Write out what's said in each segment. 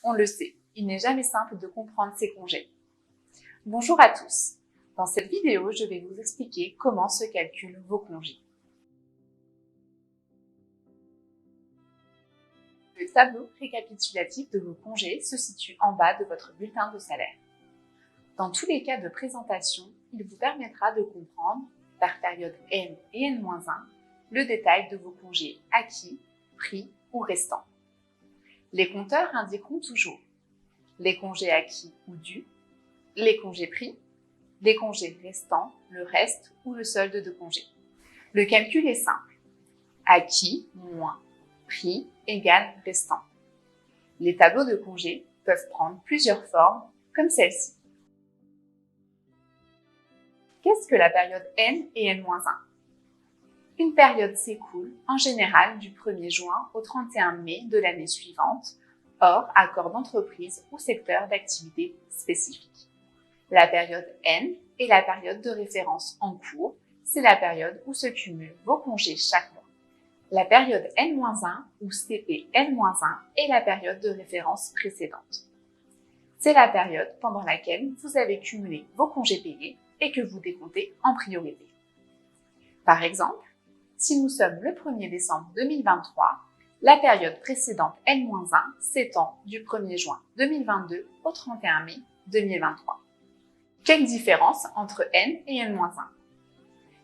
On le sait, il n'est jamais simple de comprendre ses congés. Bonjour à tous. Dans cette vidéo, je vais vous expliquer comment se calculent vos congés. Le tableau récapitulatif de vos congés se situe en bas de votre bulletin de salaire. Dans tous les cas de présentation, il vous permettra de comprendre, par période N et N-1, le détail de vos congés acquis, pris ou restants. Les compteurs indiqueront toujours les congés acquis ou dus, les congés pris, les congés restants, le reste ou le solde de congés. Le calcul est simple. Acquis moins pris égale restant. Les tableaux de congés peuvent prendre plusieurs formes, comme celle-ci. Qu'est-ce que la période N et N-1? Une période s'écoule en général du 1er juin au 31 mai de l'année suivante, hors accord d'entreprise ou secteur d'activité spécifique. La période N est la période de référence en cours, c'est la période où se cumulent vos congés chaque mois. La période N-1 ou CP N-1 est la période de référence précédente. C'est la période pendant laquelle vous avez cumulé vos congés payés et que vous décomptez en priorité. Par exemple, si nous sommes le 1er décembre 2023, la période précédente N-1 s'étend du 1er juin 2022 au 31 mai 2023. Quelle différence entre N et N-1?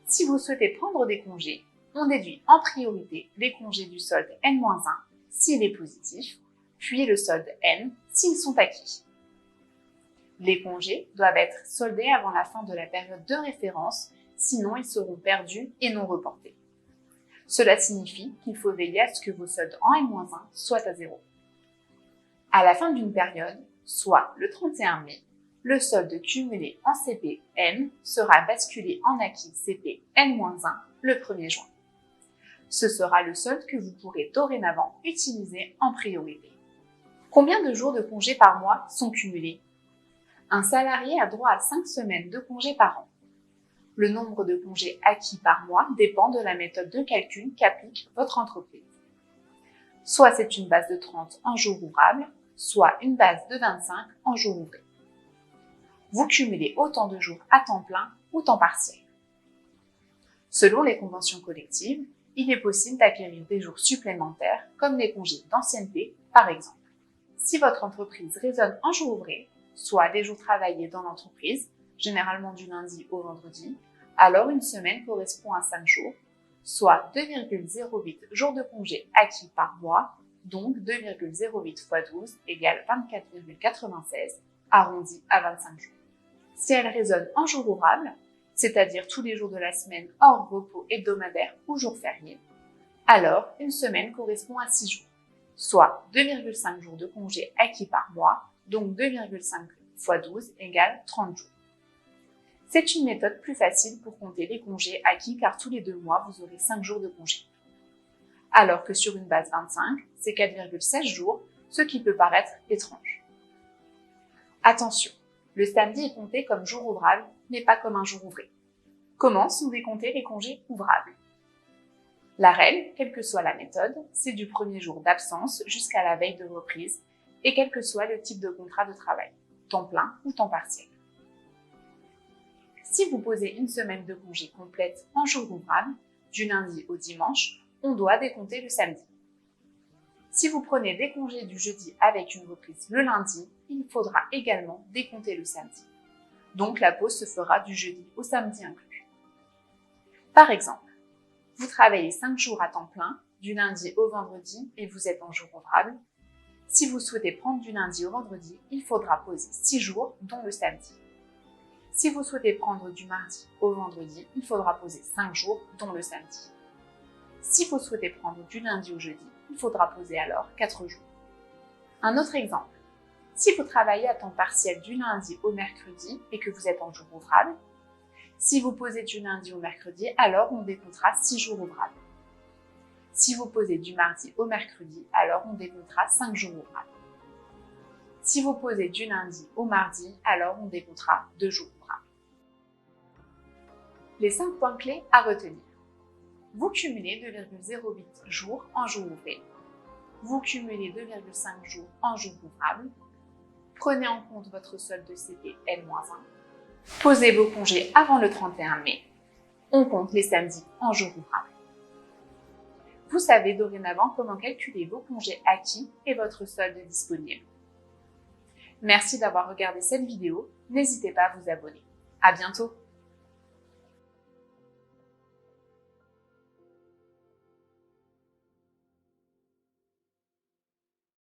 Si vous souhaitez prendre des congés, on déduit en priorité les congés du solde N-1 s'il est positif, puis le solde N s'ils sont acquis. Les congés doivent être soldés avant la fin de la période de référence, sinon ils seront perdus et non reportés. Cela signifie qu'il faut veiller à ce que vos soldes en N-1 soient à zéro. À la fin d'une période, soit le 31 mai, le solde cumulé en CP N sera basculé en acquis CP N-1 le 1er juin. Ce sera le solde que vous pourrez dorénavant utiliser en priorité. Combien de jours de congés par mois sont cumulés? Un salarié a droit à 5 semaines de congés par an. Le nombre de congés acquis par mois dépend de la méthode de calcul qu'applique votre entreprise. Soit c'est une base de 30 en jours ouvrables, soit une base de 25 en jours ouvrés. Vous cumulez autant de jours à temps plein ou temps partiel. Selon les conventions collectives, il est possible d'acquérir des jours supplémentaires comme les congés d'ancienneté par exemple. Si votre entreprise raisonne en jours ouvrés, soit les jours travaillés dans l'entreprise, généralement du lundi au vendredi, alors une semaine correspond à 5 jours, soit 2,08 jours de congés acquis par mois, donc 2,08 x 12 égale 24,96, arrondi à 25 jours. Si elle raisonne en jours ouvrables, c'est-à-dire tous les jours de la semaine hors repos hebdomadaire ou jours fériés, alors une semaine correspond à 6 jours, soit 2,5 jours de congés acquis par mois, donc 2,5 x 12 égale 30 jours. C'est une méthode plus facile pour compter les congés acquis car tous les 2 mois, vous aurez 5 jours de congés. Alors que sur une base 25, c'est 4,16 jours, ce qui peut paraître étrange. Attention, le samedi est compté comme jour ouvrable, mais pas comme un jour ouvré. Comment sont décomptés les congés ouvrables? La règle, quelle que soit la méthode, c'est du premier jour d'absence jusqu'à la veille de reprise et quel que soit le type de contrat de travail, temps plein ou temps partiel. Si vous posez une semaine de congé complète en jour ouvrable, du lundi au dimanche, on doit décompter le samedi. Si vous prenez des congés du jeudi avec une reprise le lundi, il faudra également décompter le samedi. Donc la pause se fera du jeudi au samedi inclus. Par exemple, vous travaillez 5 jours à temps plein, du lundi au vendredi et vous êtes en jour ouvrable. Si vous souhaitez prendre du lundi au vendredi, il faudra poser 6 jours, dont le samedi. Si vous souhaitez prendre du mardi au vendredi, il faudra poser 5 jours, dont le samedi. Si vous souhaitez prendre du lundi au jeudi, il faudra poser alors 4 jours. Un autre exemple. Si vous travaillez à temps partiel du lundi au mercredi et que vous êtes en jour ouvrable, si vous posez du lundi au mercredi, alors on décomptera 6 jours ouvrables. Si vous posez du mardi au mercredi, alors on décomptera 5 jours ouvrables. Si vous posez du lundi au mardi, alors on décomptera 2 jours ouvrables. Les 5 points clés à retenir. Vous cumulez 2,08 jours en jours ouvrés. Vous cumulez 2,5 jours en jours ouvrables. Prenez en compte votre solde de CP N-1. Posez vos congés avant le 31 mai. On compte les samedis en jours ouvrables. Vous savez dorénavant comment calculer vos congés acquis et votre solde disponible. Merci d'avoir regardé cette vidéo. N'hésitez pas à vous abonner. À bientôt!